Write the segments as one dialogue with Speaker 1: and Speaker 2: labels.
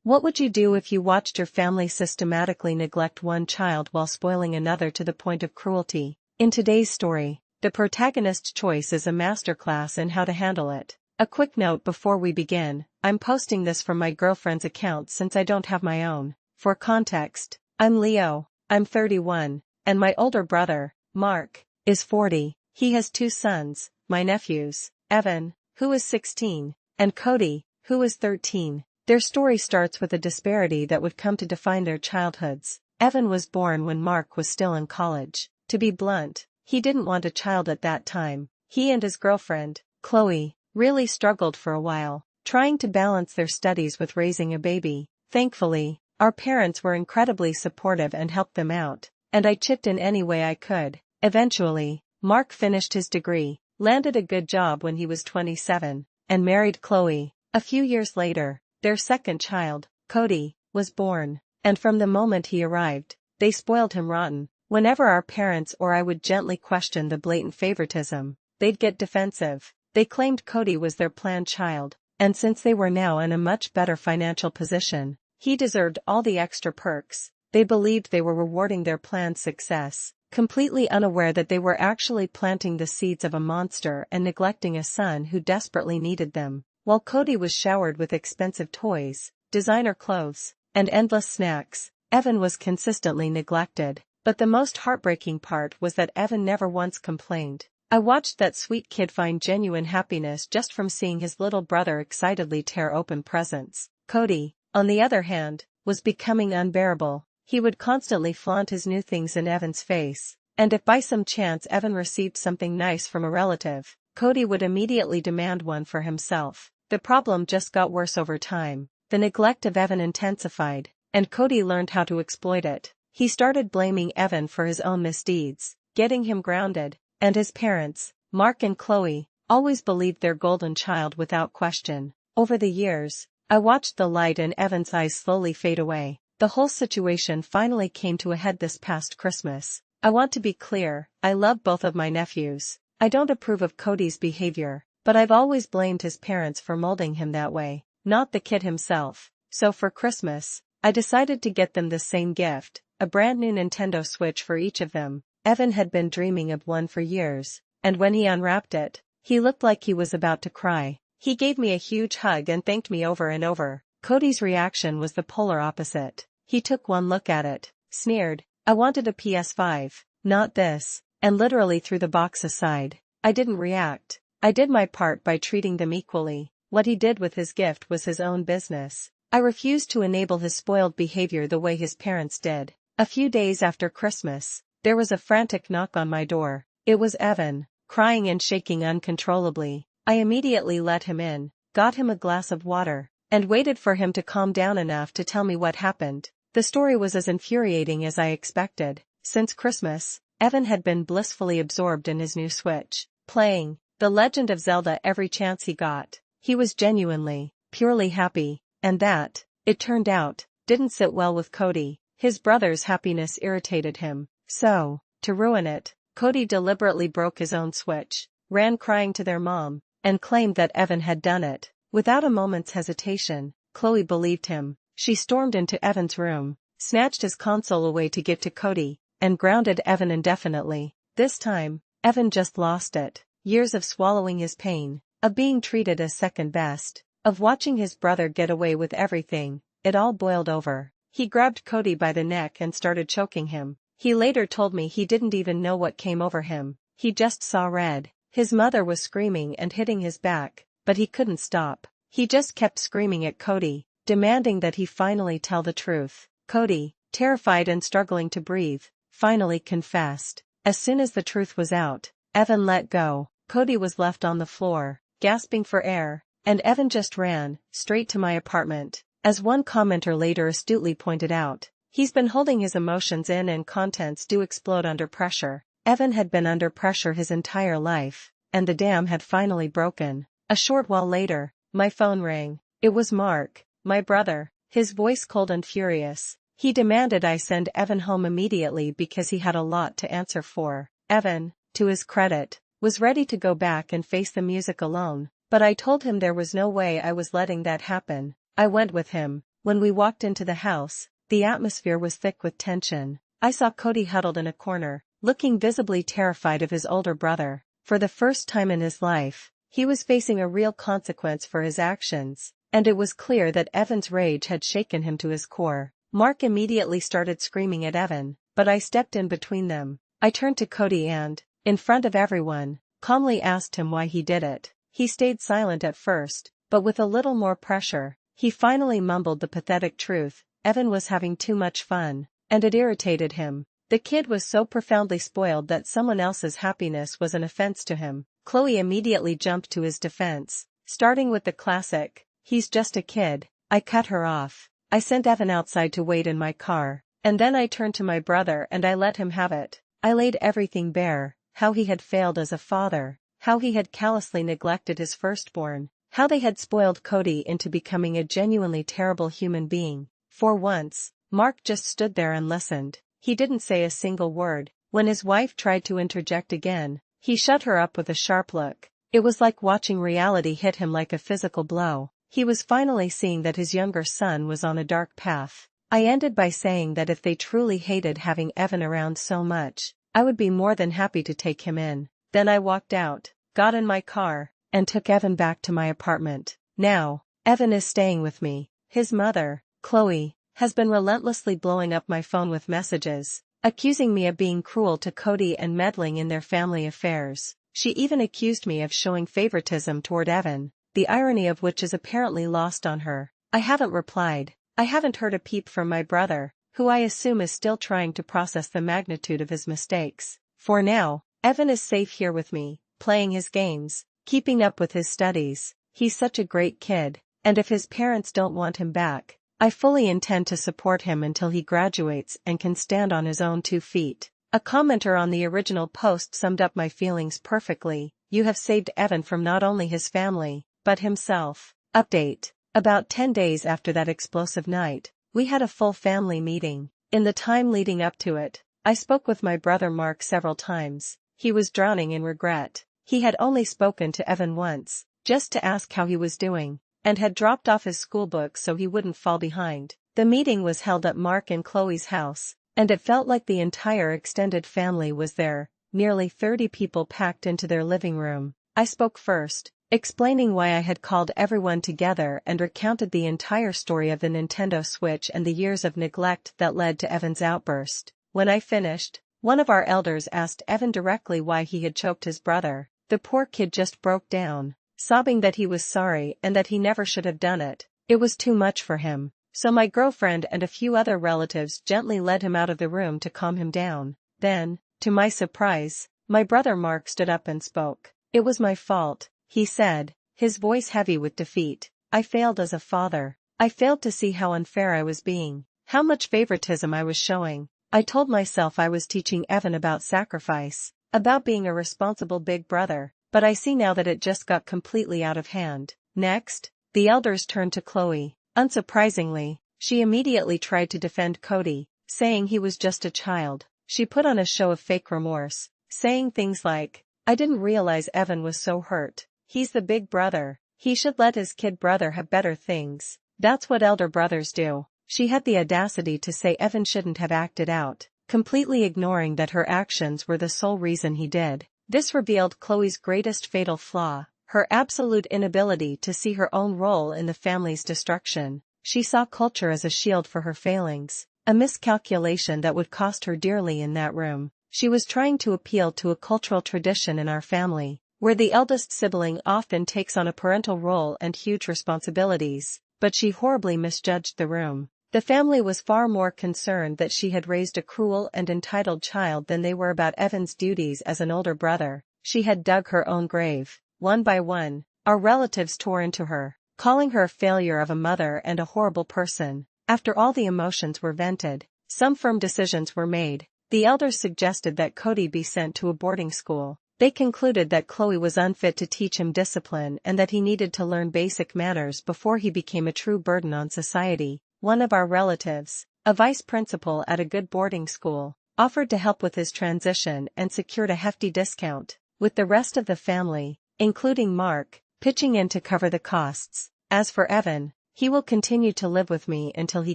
Speaker 1: What would you do if you watched your family systematically neglect one child while spoiling another to the point of cruelty? In today's story, the protagonist's choice is a masterclass in how to handle it. A quick note before we begin, I'm posting this from my girlfriend's account since I don't have my own. For context, I'm Leo, I'm 31, and my older brother, Mark, is 40. He has two sons, my nephews, Evan, who is 16, and Cody, who is 13. Their story starts with a disparity that would come to define their childhoods. Evan was born when Mark was still in college. To be blunt, he didn't want a child at that time. He and his girlfriend, Chloe, really struggled for a while, trying to balance their studies with raising a baby. Thankfully, our parents were incredibly supportive and helped them out, and I chipped in any way I could. Eventually, Mark finished his degree, landed a good job when he was 27, and married Chloe. A few years later, their second child, Cody, was born, and from the moment he arrived, they spoiled him rotten. Whenever our parents or I would gently question the blatant favoritism, they'd get defensive. They claimed Cody was their planned child, and since they were now in a much better financial position, he deserved all the extra perks. They believed they were rewarding their planned success, completely unaware that they were actually planting the seeds of a monster and neglecting a son who desperately needed them. While Cody was showered with expensive toys, designer clothes, and endless snacks, Evan was consistently neglected. But the most heartbreaking part was that Evan never once complained. I watched that sweet kid find genuine happiness just from seeing his little brother excitedly tear open presents. Cody, on the other hand, was becoming unbearable. He would constantly flaunt his new things in Evan's face, and if by some chance Evan received something nice from a relative, Cody would immediately demand one for himself. The problem just got worse over time. The neglect of Evan intensified, and Cody learned how to exploit it. He started blaming Evan for his own misdeeds, getting him grounded, and his parents, Mark and Chloe, always believed their golden child without question. Over the years, I watched the light in Evan's eyes slowly fade away. The whole situation finally came to a head this past Christmas. I want to be clear, I love both of my nephews. I don't approve of Cody's behavior, but I've always blamed his parents for molding him that way, not the kid himself. So for Christmas, I decided to get them the same gift, a brand new Nintendo Switch for each of them. Evan had been dreaming of one for years, and when he unwrapped it, he looked like he was about to cry. He gave me a huge hug and thanked me over and over. Cody's reaction was the polar opposite. He took one look at it, sneered, "I wanted a PS5, not this," and literally threw the box aside. I didn't react. I did my part by treating them equally. What he did with his gift was his own business. I refused to enable his spoiled behavior the way his parents did. A few days after Christmas, there was a frantic knock on my door. It was Evan, crying and shaking uncontrollably. I immediately let him in, got him a glass of water, and waited for him to calm down enough to tell me what happened. The story was as infuriating as I expected. Since Christmas, Evan had been blissfully absorbed in his new Switch, playing The Legend of Zelda every chance he got. He was genuinely, purely happy, and that, it turned out, didn't sit well with Cody. His brother's happiness irritated him. So, to ruin it, Cody deliberately broke his own Switch, ran crying to their mom, and claimed that Evan had done it. Without a moment's hesitation, Chloe believed him. She stormed into Evan's room, snatched his console away to give to Cody, and grounded Evan indefinitely. This time, Evan just lost it. Years of swallowing his pain, of being treated as second best, of watching his brother get away with everything, it all boiled over. He grabbed Cody by the neck and started choking him. He later told me he didn't even know what came over him. He just saw red. His mother was screaming and hitting his back, but he couldn't stop. He just kept screaming at Cody, demanding that he finally tell the truth. Cody, terrified and struggling to breathe, finally confessed. As soon as the truth was out, Evan let go. Cody was left on the floor, gasping for air, and Evan just ran straight to my apartment. As one commenter later astutely pointed out, he's been holding his emotions in and contents do explode under pressure. Evan had been under pressure his entire life, and the dam had finally broken. A short while later, my phone rang. It was Mark, my brother, his voice cold and furious. He demanded I send Evan home immediately because he had a lot to answer for. Evan, to his credit, was ready to go back and face the music alone, but I told him there was no way I was letting that happen. I went with him. When we walked into the house, the atmosphere was thick with tension. I saw Cody huddled in a corner, looking visibly terrified of his older brother. For the first time in his life, he was facing a real consequence for his actions, and it was clear that Evan's rage had shaken him to his core. Mark immediately started screaming at Evan, but I stepped in between them. I turned to Cody and, in front of everyone, calmly asked him why he did it. He stayed silent at first, but with a little more pressure, he finally mumbled the pathetic truth: Evan was having too much fun, and it irritated him. The kid was so profoundly spoiled that someone else's happiness was an offense to him. Chloe immediately jumped to his defense, starting with the classic, "He's just a kid." I cut her off. I sent Evan outside to wait in my car, and then I turned to my brother and I let him have it. I laid everything bare: how he had failed as a father, how he had callously neglected his firstborn, how they had spoiled Cody into becoming a genuinely terrible human being. For once, Mark just stood there and listened. He didn't say a single word. When his wife tried to interject again, he shut her up with a sharp look. It was like watching reality hit him like a physical blow. He was finally seeing that his younger son was on a dark path. I ended by saying that if they truly hated having Evan around so much, I would be more than happy to take him in. Then I walked out, got in my car, and took Evan back to my apartment. Now, Evan is staying with me. His mother, Chloe, has been relentlessly blowing up my phone with messages, accusing me of being cruel to Cody and meddling in their family affairs. She even accused me of showing favoritism toward Evan, the irony of which is apparently lost on her. I haven't replied. I haven't heard a peep from my brother, who I assume is still trying to process the magnitude of his mistakes. For now, Evan is safe here with me, playing his games, keeping up with his studies. He's such a great kid, and if his parents don't want him back, I fully intend to support him until he graduates and can stand on his own 2 feet. A commenter on the original post summed up my feelings perfectly: "You have saved Evan from not only his family, but himself." Update. About 10 days after that explosive night, we had a full family meeting. In the time leading up to it, I spoke with my brother Mark several times. He was drowning in regret. He had only spoken to Evan once, just to ask how he was doing, and had dropped off his schoolbook so he wouldn't fall behind. The meeting was held at Mark and Chloe's house, and it felt like the entire extended family was there, nearly 30 people packed into their living room. I spoke first, explaining why I had called everyone together and recounted the entire story of the Nintendo Switch and the years of neglect that led to Evan's outburst. When I finished, one of our elders asked Evan directly why he had choked his brother. The poor kid just broke down, sobbing that he was sorry and that he never should have done it. It was too much for him. So my girlfriend and a few other relatives gently led him out of the room to calm him down. Then, to my surprise, my brother Mark stood up and spoke. "It was my fault," he said, his voice heavy with defeat. "I failed as a father. I failed to see how unfair I was being, how much favoritism I was showing. I told myself I was teaching Evan about sacrifice, about being a responsible big brother, but I see now that it just got completely out of hand." Next, the elders turned to Chloe. Unsurprisingly, she immediately tried to defend Cody, saying he was just a child. She put on a show of fake remorse, saying things like, "I didn't realize Evan was so hurt. He's the big brother. He should let his kid brother have better things. That's what elder brothers do." She had the audacity to say Evan shouldn't have acted out, completely ignoring that her actions were the sole reason he did. This revealed Chloe's greatest fatal flaw: her absolute inability to see her own role in the family's destruction. She saw culture as a shield for her failings, a miscalculation that would cost her dearly in that room. She was trying to appeal to a cultural tradition in our family, where the eldest sibling often takes on a parental role and huge responsibilities, but she horribly misjudged the room. The family was far more concerned that she had raised a cruel and entitled child than they were about Evan's duties as an older brother. She had dug her own grave. One by one, our relatives tore into her, calling her a failure of a mother and a horrible person. After all the emotions were vented, some firm decisions were made. The elders suggested that Cody be sent to a boarding school. They concluded that Chloe was unfit to teach him discipline and that he needed to learn basic manners before he became a true burden on society. One of our relatives, a vice principal at a good boarding school, offered to help with his transition and secured a hefty discount, with the rest of the family, including Mark, pitching in to cover the costs. As for Evan, He will continue to live with me until he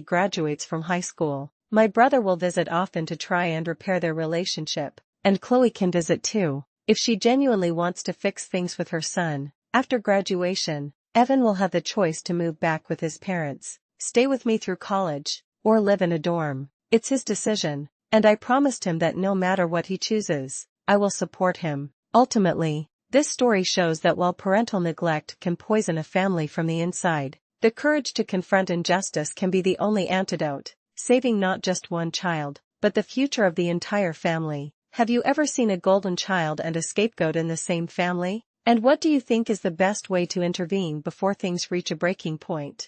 Speaker 1: graduates from high school. My brother will visit often to try and repair their relationship, and Chloe can visit too, if she genuinely wants to fix things with her son. After graduation, Evan will have the choice to move back with his parents, stay with me through college, or live in a dorm. It's his decision, and I promised him that no matter what he chooses, I will support him. Ultimately, this story shows that while parental neglect can poison a family from the inside, the courage to confront injustice can be the only antidote, saving not just one child, but the future of the entire family. Have you ever seen a golden child and a scapegoat in the same family? And what do you think is the best way to intervene before things reach a breaking point?